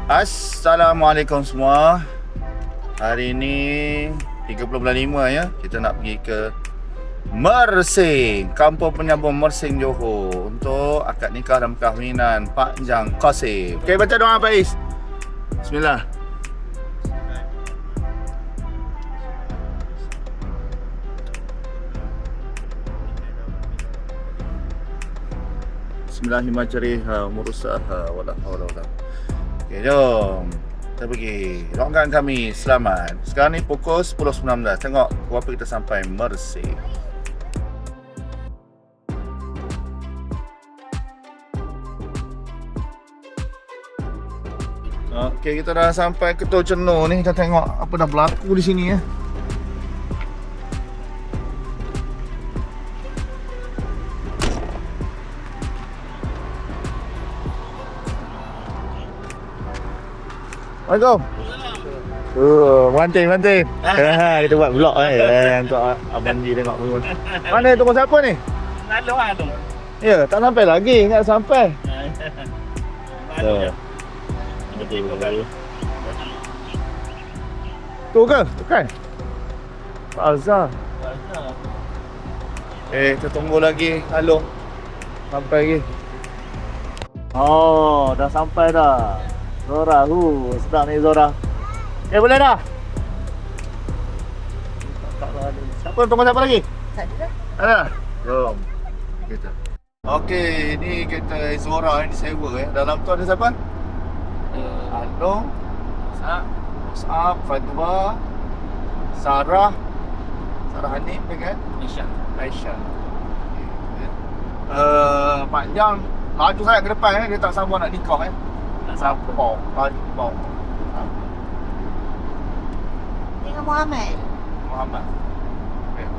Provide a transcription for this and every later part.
Assalamualaikum semua. Hari ni 30.5 ya. Kita nak pergi ke Mersing, Kampung Penyambung Mersing, Johor, untuk akad nikah dan perkahwinan Pak Jang Qasim. Okey, baca doa Faiz. Bismillah. Bismillahirrahmanirrahim. Murusaha wala hawla wala. Okey, jom kita pergi. Doakan kami selamat. Sekarang ni pukul 10.19. Tengok berapa kita sampai Mersing. Okey, kita dah sampai ke Tok Cenor ni. Kita tengok apa dah berlaku di sini ya. Assalamualaikum. Manting. Kita buat vlog untuk Abang Ji tengok pun. Mana tunggu siapa ni? Lalu lah tu. Ya, tak sampai lagi. Ingat sampai. Tu ke? Bukan? Pak Azhar. Kita tunggu lagi. Halo. Sampai lagi. Oh, dah sampai dah. Zora, sedap ni Zora. Boleh dah? Tunggu siapa lagi? Tak ada. Ada? Jom. Kita. Okey, ni kereta Zora yang disewa Dalam tu ada siapa? Along, Mus'ab, Fadwa, Sarah Hanif dengan Aisyah. Pak Jang laju sangat ke depan dia tak sabar nak nikah Tak sabar. Dengan Muhammad. Okay.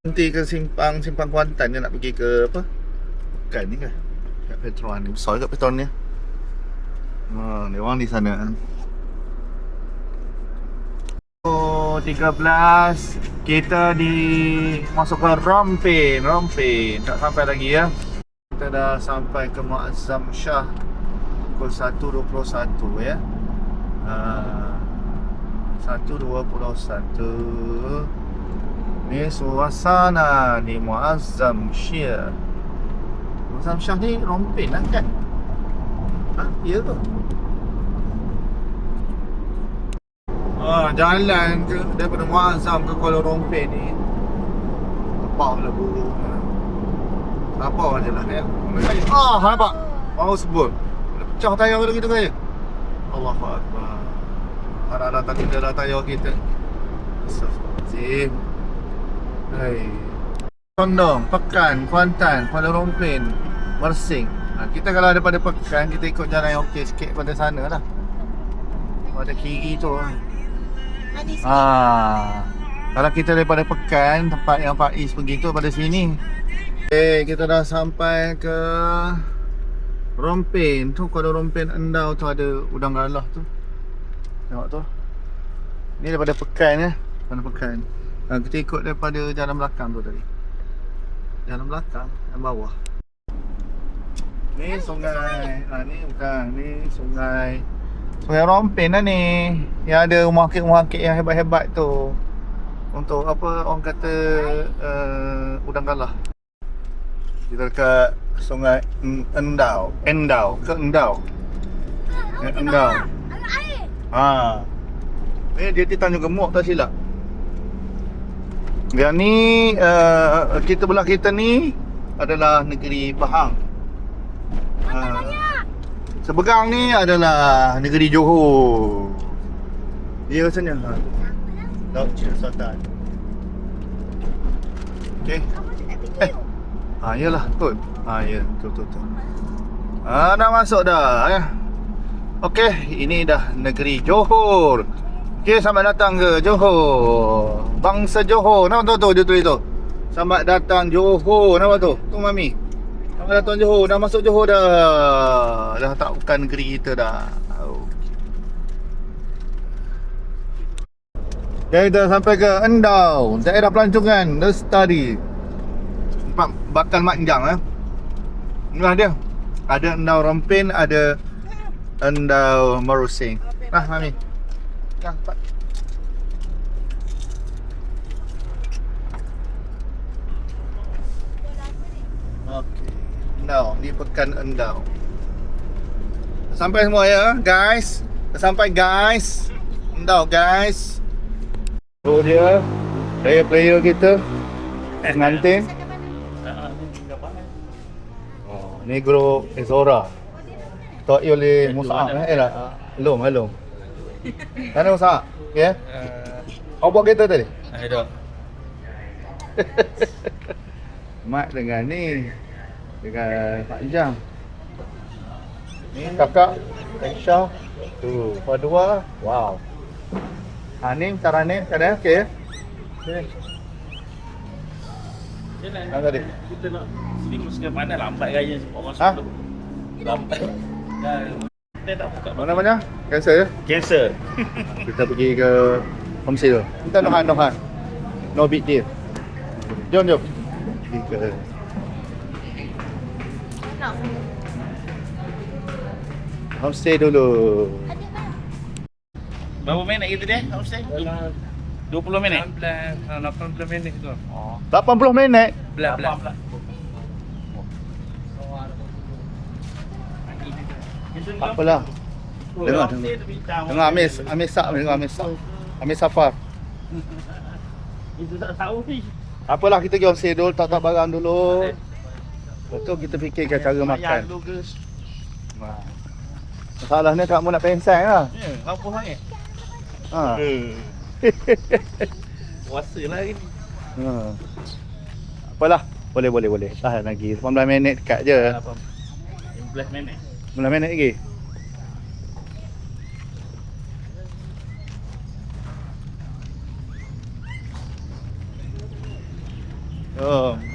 Nanti ke simpang Kuantan dia nak pergi ke apa? Bukan ni ke? Kat Petron ni. Besar kat Petron ni. Dia orang di sana. 13 kita masuk ke Rompin. Tak sampai lagi ya. Kita dah sampai ke Muazzam Shah pukul 1.21 ya. 1.21. Ni suasana di Muazzam Shah. Muazzam Shah ni Rompin lah kan? Ya tu. Jalan ke daripada Muazzam ke Kuala Rompin ni lepak lah buruk. Sabar je lah ya. Nampak? Baru sebut pecah tayar kita kaya. Allahu Akbar. Ada tadi dah tayar kita. Astagfirullahaladzim. Hai. Condong, Pekan, Kuantan, Kuala Rompin, Mersing. Kita kalau daripada Pekan, kita ikut jalan yang okey sikit pada sana lah. Pada kiri tu. Kalau kita daripada Pekan, tempat yang Faiz pergi tu pada sini. Kita dah sampai ke Rompin. Tu Kuala Rompin Endau tu ada udang galah tu. Tengok tu. Ni daripada Pekan ya. Daripada Pekan. Kita ikut daripada jalan belakang tu tadi. Jalan belakang, yang bawah. Ni sungai. Ni bukan. Ni sungai. Sungai Rompin lah ni. Yang ada rumah-rumah yang hebat-hebat tu. Untuk apa orang kata udang galah. Kita dekat sungai Endau. Endau. Dia di Tanjung Gemuk tak silap. Yang ni kita belah kita ni adalah negeri Pahang. Sebegang ni adalah negeri Johor. Dia rasanya Laut Cina Selatan. Okey. Yalah, betul. Ya, betul. Dah masuk dah ya. Okey, ini dah negeri Johor. Okey, selamat datang ke Johor. Bangsa Johor. Nama tu dia tulis tu. Selamat datang Johor. Nama tu. Tu Mami. Selamat datang Johor. Dah masuk Johor dah. Dah tak bukan negeri kita dah. Okay, kita sampai ke Endau, daerah pelancongan Lestari. Tempat bakal Mak Jang Inilah dia. Ada Endau Rompin, ada Endau Mersing. Nah, Mami. Yang cepat. Okey. Endau, ni pekan Endau. Sampai semua ya, guys. Sampai guys. Endau, guys. Oh dia, player kita. Pengantin. Oh, ni grup Ezora. Ketua oleh Musa. Lah. Belum. Mana Musa? Ya? Kau buat kereta tadi? Ada. Mak dengan ni. Dengan Pak Jam. Ni kakak Aisyah. Tu, dua. Wow. Hanim, Taranim, kan okey ya? Okey. Jalan. Tadi. Kita nak sering sekali mana lambat raya orang Ha? sebelum. Lambat. Kita tak buka Mana? Cancel ya? cancel. Kita pergi ke homestay tu. Kita Nohan. No big deal. Jom. Pergi ke homestay dulu. Berapa minit kita dia? Homestay? 20 minit. 80 minit tu. Oh. 80 minit. Belah. Tak apalah. Dengar. Dengar Amis Safar. Itu tak tahu ni. Apalah, kita pergi homestay dulu, tak barang dulu. Betul, kita fikirkan cara makan. Masalahnya kamu nak pensang lah. Ya, apa sangat? Ha. Puasa lah hari ni. Ha. Apalah, boleh. Tahan lagi. 18 minit dekat je. 15 minit. 19 minit lagi.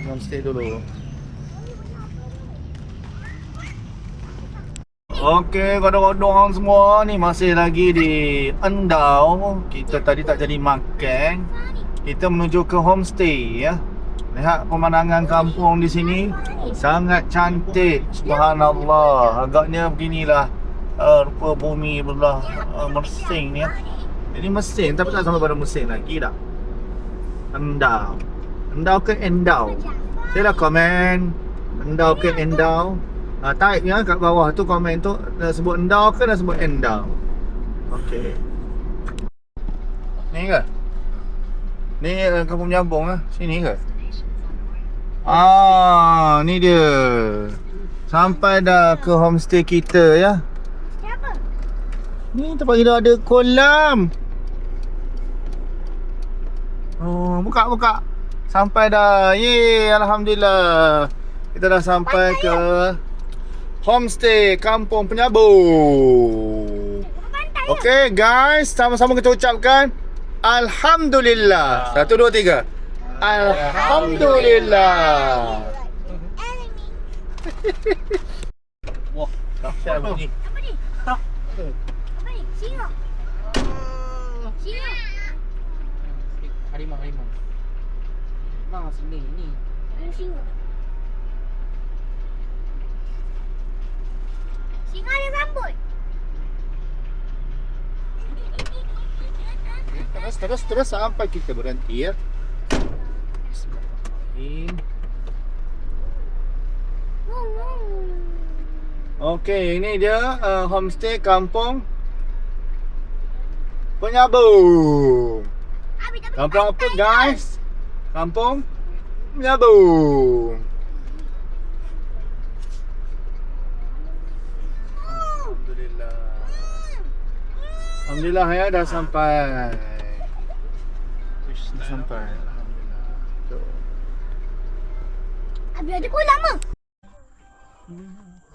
Homestay dulu. Okey, kodok-kodok semua ni masih lagi di Endau. Kita tadi tak jadi makan. Kita menuju ke homestay ya. Lihat pemandangan kampung di sini. Sangat cantik. Subhanallah. Agaknya beginilah rupa bumi belah Mersing ni ya. Ini Mersing tapi tak sampai pada Mersing lagi dah. Endau. Endau ke Endau? Saya dah komen Endau ke Endau. Type ya kat bawah tu komen tu dah sebut Endau ke dah sebut Endau. Okey. Ni ke? Ni kampung menyambung lah. Sini ke? Ni dia. Sampai dah ke homestay kita ya. Siapa? Ni tempat kita ada kolam. Oh, buka. Sampai dah. Yeay, alhamdulillah. Kita dah sampai ke homestay Kampung Penyabung. Okey guys, sama-sama kita ucapkan alhamdulillah. 1 2 3. Alhamdulillah. Wah, dahsyat bunyi. Apa ni? Apa ni? Singa. Harimau. Memang sini ni. Singa. Singa ada rambut. Terus sampai kita berhenti ya. Okey, ini dia homestay Kampung Penyabung. Kampung apa guys? Kampung Penyabung. Alhamdulillah ya, dah sampai. Dah sampai. Abi ada kolam ke?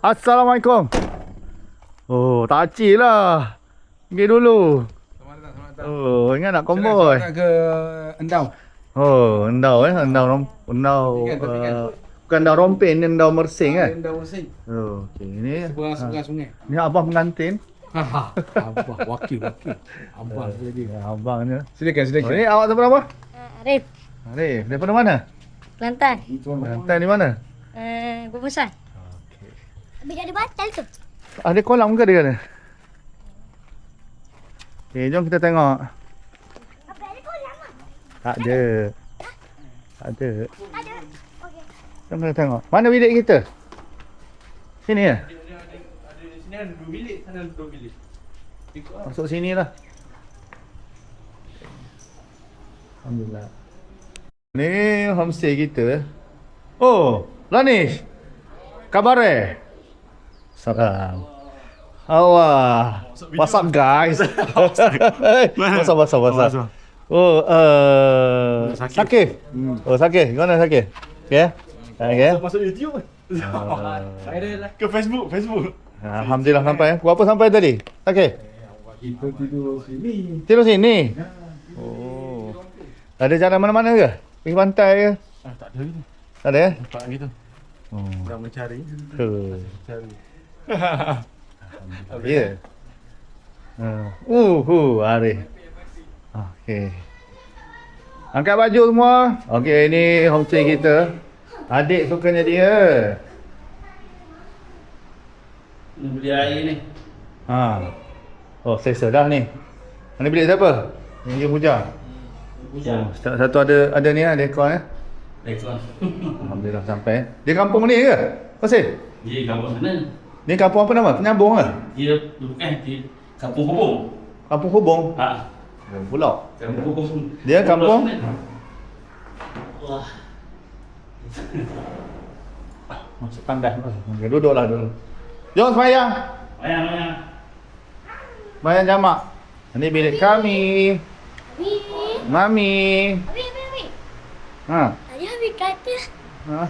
Assalamualaikum. Oh, tak acil lah. Pergi dulu. Selamat datang. Oh, ingat nak konvoy. Ke Endau. Oh, Endau Endau bukan Endau Rompin, ni Endau Mersing kan? Endau Mersing. Oh, okey. Ni Seberang sungai. ni abang pengantin. Abang wakil. Abang lagi. Abang ni. Silakan. Oh, ni awak siapa nama? Arif. Arif, daripada mana? Kelantan. Kelantan di mana? Gugusan. Abi ada batal ke? Ada kolam ke dia kata? Okay, jom kita tengok. Abang ada kolam ah? Tak ada. Tak ada. Ada. Okey. Jom kita tengok. Mana bilik kita? Sini ya? Sini ada 2 bilik, sana ada 2 bilik. Masuk sini lah. Alhamdulillah. Ni homestay kita. Oh, Lanish. Khabar eh? Salam. Allah. What's up guys? What's up? Oh, Sakif. Oh, Sakif. Gimana Sakif? Okay? Okay? Masuk YouTube. Ke Facebook. Alhamdulillah sampai. Pukul apa sampai tadi? Sakif? Kita tidur sini. Tidur sini? Oh. Ada jalan mana-mana ke? Pergi pantai ke? Tak ada gitu. Tak ada ya? Nampak gitu. Oh. Dah mencari. Betul. Cari. Ya. Arif. Okey. Angkat baju semua. Okey, ini homestay kita. Adik sukanya dia. Ni beli air ni. Ha. Oh, selesa dah ni. Mana bilik siapa? Yang hujan. Hujan. Oh, satu ada ni ada aircon eh. Rekon. Alhamdulillah sampai. Dia kampung ni ke? Pasal? Dia kampung sana. Ni kampung apa nama? Penyambung ke? Dia bukan di Kampung Hubung. Kampung Hubung. Ha. Pula. Kampung Hubung. Dia kampung? Wah. Masuk pandai. Okay, duduklah dulu. Jom semayang. Bayang. Semayang jamak. Ini bilik kami. Abi. Mami. Abi. Ha. Tadi Abi kata. Ha.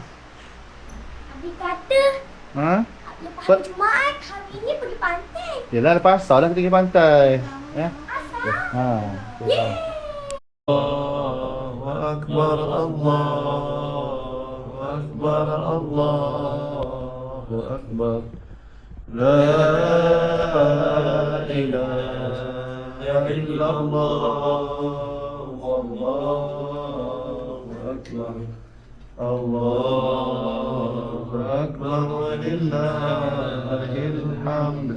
Abi kata. Ha. Lepas Apa? Jumaat, hari ni pergi pantai. Yelah lepas asal lah kita pergi pantai. Ya. Ha. Allahu Akbar, Allahu Akbar, Allahu Akbar. La ilaha illallah, Allahu Akbar. Allahu Akbar walillahil hamd.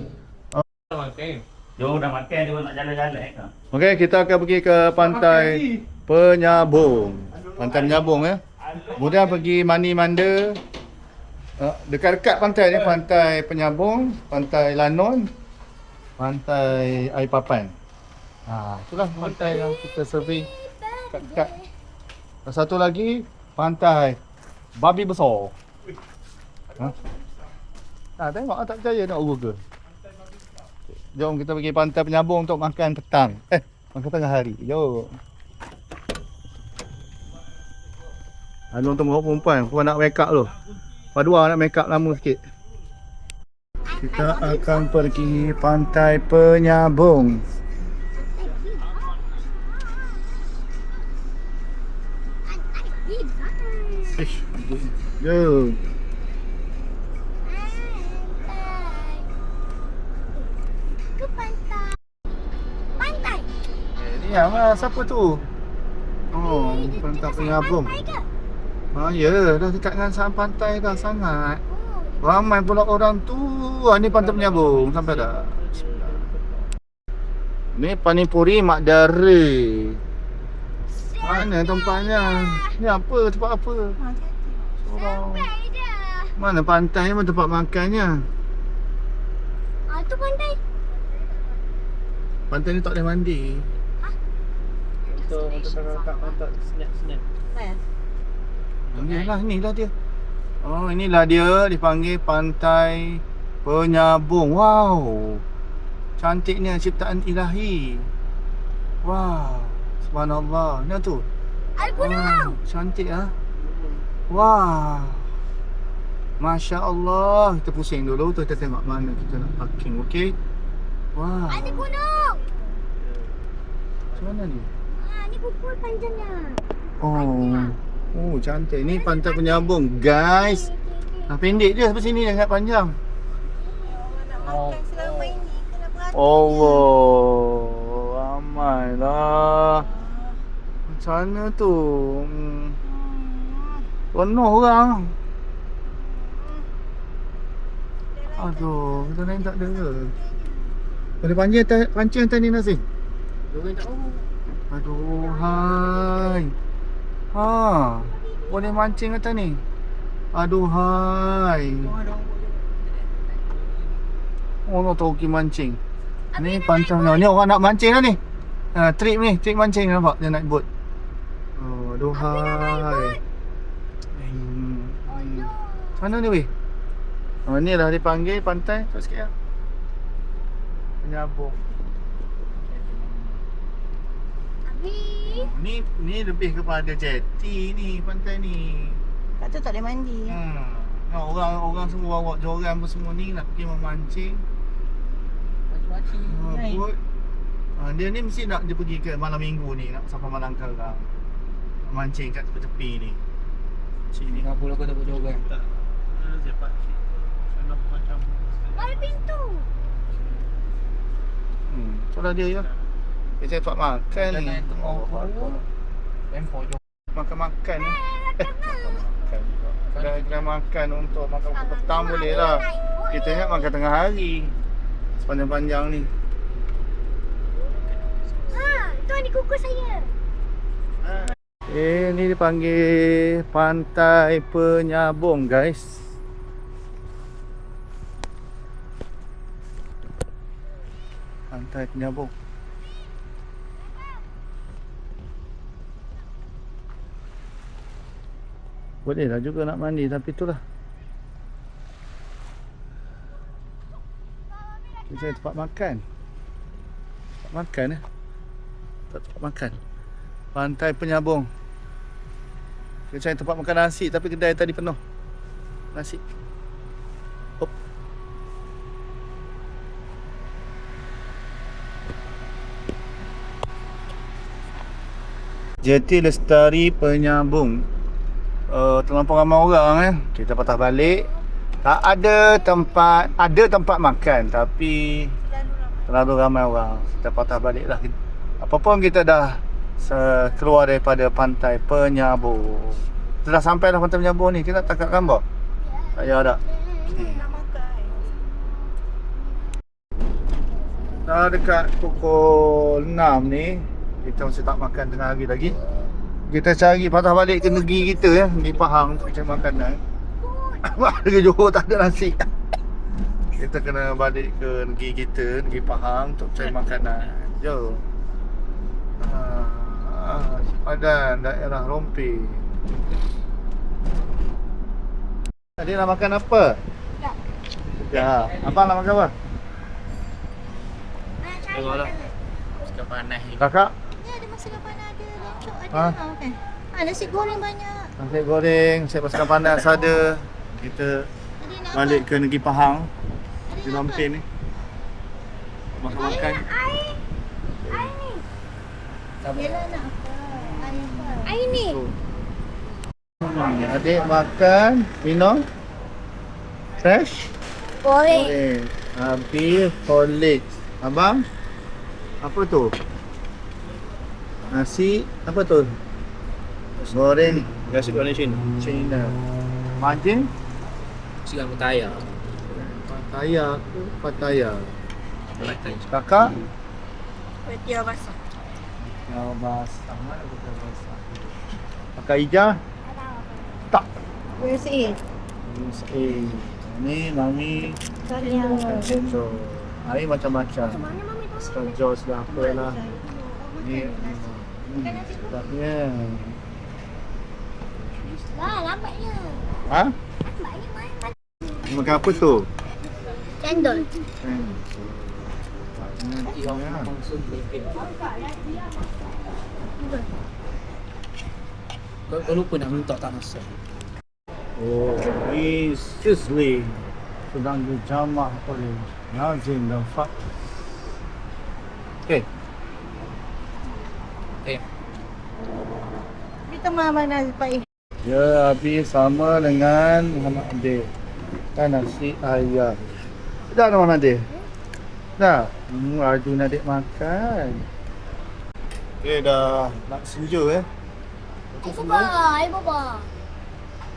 Jom dah makan, dia nak jalan-jalan. Okey, kita akan pergi ke pantai Penyabung. Pantai Penyabung ya. Kemudian pergi Mani Manda. Dekat-dekat pantai ni, pantai Penyabung, pantai Lanon, pantai Air Papan. Itulah pantai yang kita survey dekat-dekat. Dan satu lagi pantai Babi Besar. Tengok tak percaya nak Google. Jom kita pergi pantai Penyabung untuk makan petang. Makan tengah hari. Jom. Ada untuk perempuan. Perempuan nak make up tu. Padua nak make up lama sikit. Kita akan pergi pantai Penyabung. Jom. Ke pantai. Pantai. Ni apa? Siapa tu? Oh, pantai Penyabung. Ya, dah dekat dengan pantai dah sangat. Ramai pula orang tu. Ni pantai Penyabung. Sampai dah. Ni Panipuri Mak Dari. Mana tempatnya? Ni apa? Tempat apa? Sampai dah. Mana pantai ni tempat makannya? Tu pantai. Pantai ni tak boleh mandi. Untuk snap. Inilah dia. Oh, inilah dia dipanggil Pantai Penyabung. Wow. Cantiknya ciptaan ilahi. Wow. Subhanallah. Ni tu. Ada gunung. Wow, cantik ah. Wah. Masya Allah. Kita pusing dulu tu, kita tengok mana kita nak parking, okey? Wah. Ada gunung. Macam mana ni? Ni pukul panjangnya. Oh, cantik. Ni Pantai Penyabung, guys. Pendek je sampai sini sangat panjang. Nak makan selama ini kena beratur. Allah. Ramailah. Macam mana tu? Penuh orang. Aduh, kita naik tak ada ke? Boleh pancing atas ni Nazim? Aduhai. Ha. Boleh mancing kata ni. Aduhai. Oh, nak tahu pergi mancing. Ni pancang ni. Ni orang nak mancing dah ni. Ha, trip ni, trip mancing nampak dia naik boat. Oh, aduhai. Mana ni weh? Oh, ni dah dipanggil pantai. Tengok sikit lah. Penyabung. Ni lebih kepada jeti ni, pantai ni. Kat tu tak boleh mandi. Orang semua bawa joran pun semua ni nak pergi memancing. Boat. Dia ni mesti nak dia pergi ke malam minggu ni, nak sampai malam Karang. Mancing kat tepi-tepi ni. Sini. Kenapa aku tak buat joran? Tak. Siapa? Sana macam. Ada pintu. Itulah dia ya. Dia cari tempat makan ni. Makan-makan ni. Kedai makan untuk makan petang boleh lah. Kita ingat makan tengah hari. Sepanjang-panjang ni. Tu ni kuku saya. Ni dipanggil Pantai Penyabung guys. Pantai Penyabung. Boleh lah juga nak mandi tapi itulah. Kita cari tempat makan. Tempat makan tak tempat makan. Pantai Penyabung. Kita cari tempat makan nasi tapi kedai tadi penuh. Nasi. Hop. Jeti Lestari Penyabung. Terlampau ramai orang Kita patah balik. Tak ada tempat, ada tempat makan tapi terlalu ramai orang. Kita patah balik lah. Apa pun kita dah keluar daripada Pantai Penyabung. Kita dah sampai dah Pantai Penyabung ni. Kita tak kat gambar? Tak payah tak? Nak makan. Dah dekat pukul 6 ni. Kita masih tak makan tengah hari lagi. Kita cari patah balik ke negeri kita Negeri Pahang untuk cari makanan. Negeri Johor tak ada nasi. Kita kena balik ke negeri kita, Negeri Pahang untuk cari makanan. Jom. Padan, daerah Rompi. Adik nak makan apa? Ya. Abang nak makan apa? Tengoklah. Sekarang panas ni. Kakak? Ni ada masakan panas ada. Lencok ada. Ha? Makan. Nasi goreng banyak. Nasi goreng, saya masakan panas ada. Kita Adik nak balik ke negeri Pahang. apa? Di Lampin ni. Makan-makan. Air ni. Yelah nak apa? Air apa? Air ni. Adik makan, minum. Fresh? Boleh. Habis Horlicks. Abang? Apa tu? Nasi, apa tu? Goreng Nasi goreng Cina. Mancing? Siang Pattaya. Pattaya ke? Pattaya. Kakak? Kuih tiaw basah. Yang basah. Mana bukan basah? Kakak Ijah? Tak. Kuih sihir. Ni Mami. Tahniah. So, hari macam-macam. Mana mami tahu? Star Jaws dah apa lah. Ni sedapnya. Lah, lambatnya. Ha? Lambatnya main. Makan apa tu? Cendol. Kau lupa nak minta tak rasa. Oh, ni sizzling. Sedang dijamah oleh Nazim dan Fat. Okay. Kita mana Pak? Ya, habis sama dengan Muhammad Adik. Kan nasi ayam. Dah ada Muhammad Adik? Dah? Arjun adik makan. Okay, dah nak senja Air boba, air boba.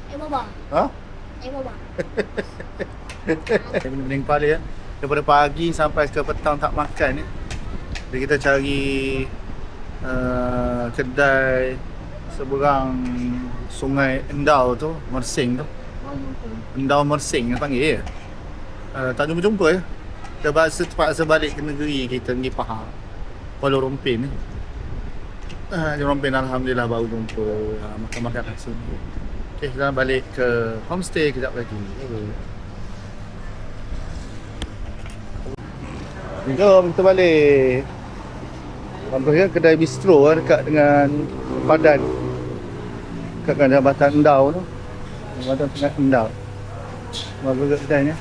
Air boba. Ha? Air boba. Saya pening kepala Daripada pagi sampai ke petang tak makan Jadi kita cari kedai seberang Sungai Endau tu, Mersing tu. Endau Mersing dia panggil. Tak jumpa-jumpa ya. Kita terpaksa balik ke negeri kita pergi Pahang, Kuala Lumpur ni. Di Lumpur alhamdulillah baru jumpa makan-makan kat sini. Okay, kita balik ke homestay kejap lagi. Jom kita balik. Nampaknya kedai bistro dekat dengan Padan. Dekat dengan Jambatan Endau tu. Jambatan Sungai Endau. Bagus kat kedainya.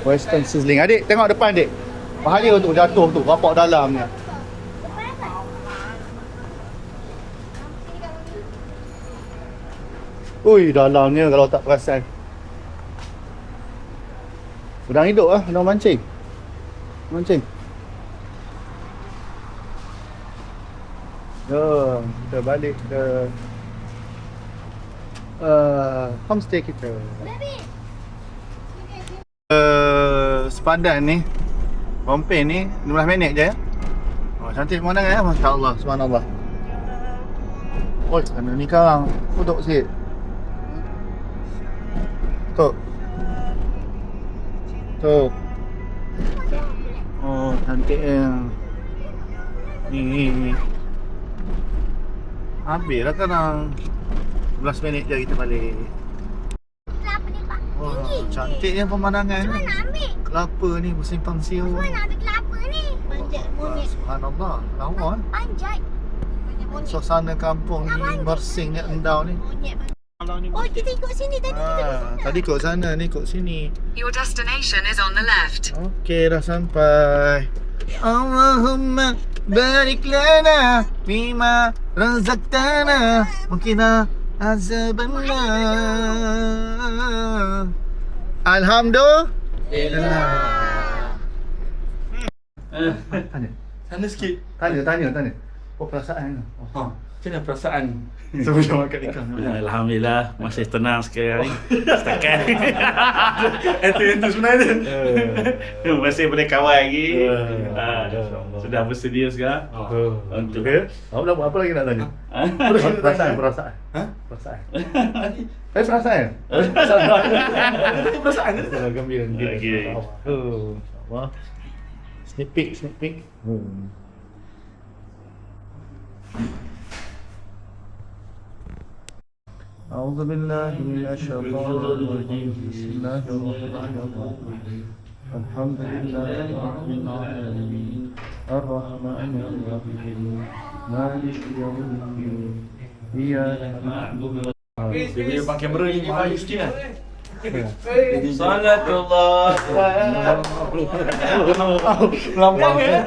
Western Sizzling. Adik, tengok depan adik. Bahaya tu jatuh tu, bapak dalamnya. Ui, dalamnya kalau tak perasan. Udang hidup lah, udang mancing. Mancing. Jom, kita balik ke homestay kita. Sepadan ni, Rompin ni 15 minit je ya. Oh, cantik pemandangan ya, masya-Allah, subhanallah. Oi, sana ni karang. Duduk sikit. Tuh. Tuh. Oh, cantiknya. Ni. Habislah sekarang. 11 minit je kita balik. Kelapa ni Pak. Wah, Tinggi. cantiknya pemandangan Macam ni. mana nak ambil? Kelapa ni bersimpang siur. Macam mana nak ambil kelapa ni? Panjat monyet. Subhanallah, lawa kan? Panjat. Panjat monyet. Suasana kampung ni, Mersingnya Endau ni. Monyet. Oh, kita ikut sini tadi. Kita ikut sana. Tadi ikut sana, ni ikut sini. Your destination is on the left. Okey, dah sampai. Allahumma barik lana bima razaqtana mukina azabanna. Alhamdulillah. Tanya. Sana sikit. Tanya. Apa perasaan? Macam mana perasaan? Sebelum makan ikan. Alhamdulillah masih tenang sekarang ni. Setakat. Itu sebenarnya. Masih boleh kawal lagi. InsyaAllah. Sudah bersedia sekarang. Untuk Apa nak buat apa lagi nak tanya? Perasaan. Ha? Perasaan. Perasaan. Perasaan. Gembira. Okey. InsyaAllah. Sneak peek. أعوذ بالله من الشيطان الرجيم بسم الله الرحمن الرحيم الحمد لله رب العالمين الرحمن الرحيم مالك يوم الدين إياك نعبد Dia punya pakai kamera ni mahal sikit kan? Salatullah. Melampang ya?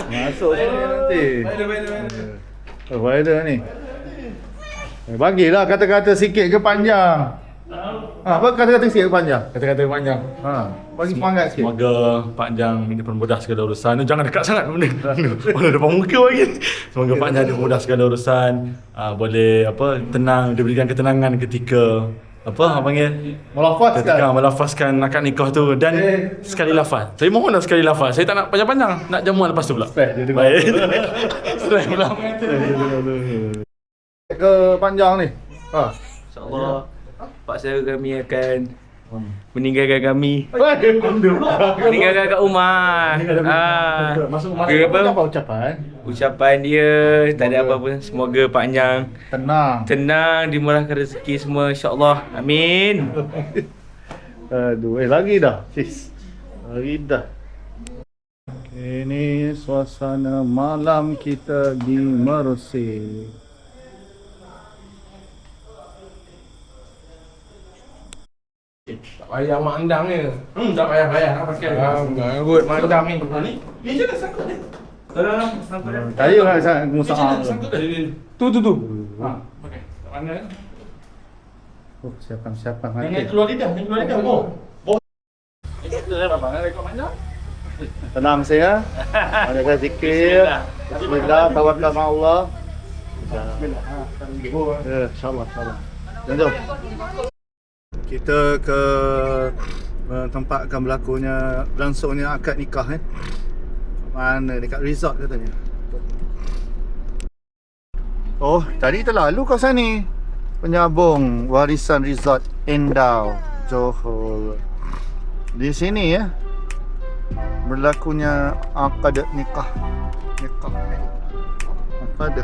Masuk sini nanti. Baik. Viral ni. Bagilah kata-kata sikit ke panjang. Apa kata-kata sikit ke panjang? Kata-kata panjang. Bagi semangat sikit. Semoga Pak Jang dipermudah segala urusan. Jangan dekat sangat benda. Mana depan muka lagi. Semoga Pak Jang dipermudah segala urusan. Boleh tenang, diberikan ketenangan ketika apa panggil? Ketika melafazkan akad nikah tu dan sekali lafaz. Saya mohonlah sekali lafaz. Saya tak nak panjang-panjang. Nak jamuan lepas tu pula. Baik. Stress pula. Ke panjang ni. InsyaAllah Pak saudara kami akan meninggalkan kami. Meninggalkan kat rumah. Masuk Dia apa? ucapan? Ucapan dia tak ada apa-apa. Semoga panjang, tenang, dimurahkan rezeki semua insya-Allah. Amin. Aduh, lagi dah. Sis. Lagi dah. Ini suasana malam kita di Mersing. Tak payah mak andang ni. Tak payah nak pakai. Good mak andang ni. Ni je dah sangkut ni. Sangkut dah. Tadi orang sangat musaah. Sangkut dah. Tu. Pakai. Tak mana kan? Oh, siapkan Jangan keluar lidah, Oh. Tenang saya. Ada zikir. Bismillah, tawakal sama Allah. Insya-Allah. Jom. Kita ke tempat akan berlangsungnya akad nikah Mana dekat resort katanya. Oh, tadi kita lalu kawasan ni. Penyambung warisan resort Endau, Johor. Di sini berlakunya akad nikah. Akad.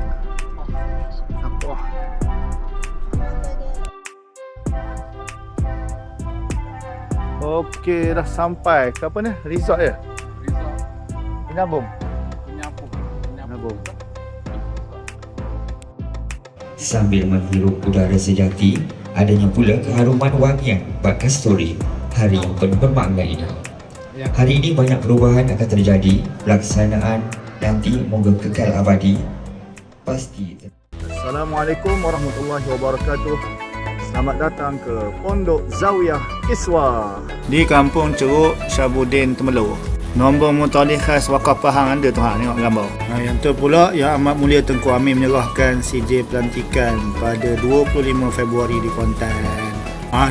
Apa? Okey, dah sampai ke apa ni? Resort ya? Penyambung. Sambil menghirup udara sejati, adanya pula keharuman wangian bak kasturi hari yang penuh bermakna ini. Hari ini banyak perubahan akan terjadi, pelaksanaan nanti moga kekal abadi. Pasti. Assalamualaikum warahmatullahi wabarakatuh. Selamat datang ke Pondok Zawiyah Iswah di Kampung Ceruk, Syabudin, Temerloh. Nombor mutalikh khas Wakaf Pahang anda tu tengok gambar. Yang tu pula Yang Amat Mulia Tengku Amin menyerahkan CJ pelantikan pada 25 Februari di Kuantan.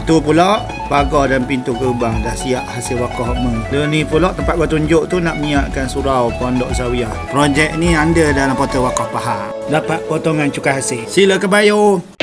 Tu pula pagar dan pintu gerbang dah siap hasil wakaf hokma. Dan ni pula tempat gua tunjuk tu nak menyiapkan surau Pondok Zawiyah. Projek ni anda dalam portal Wakaf Pahang. Dapat potongan cukai hasil. Sila ke bio.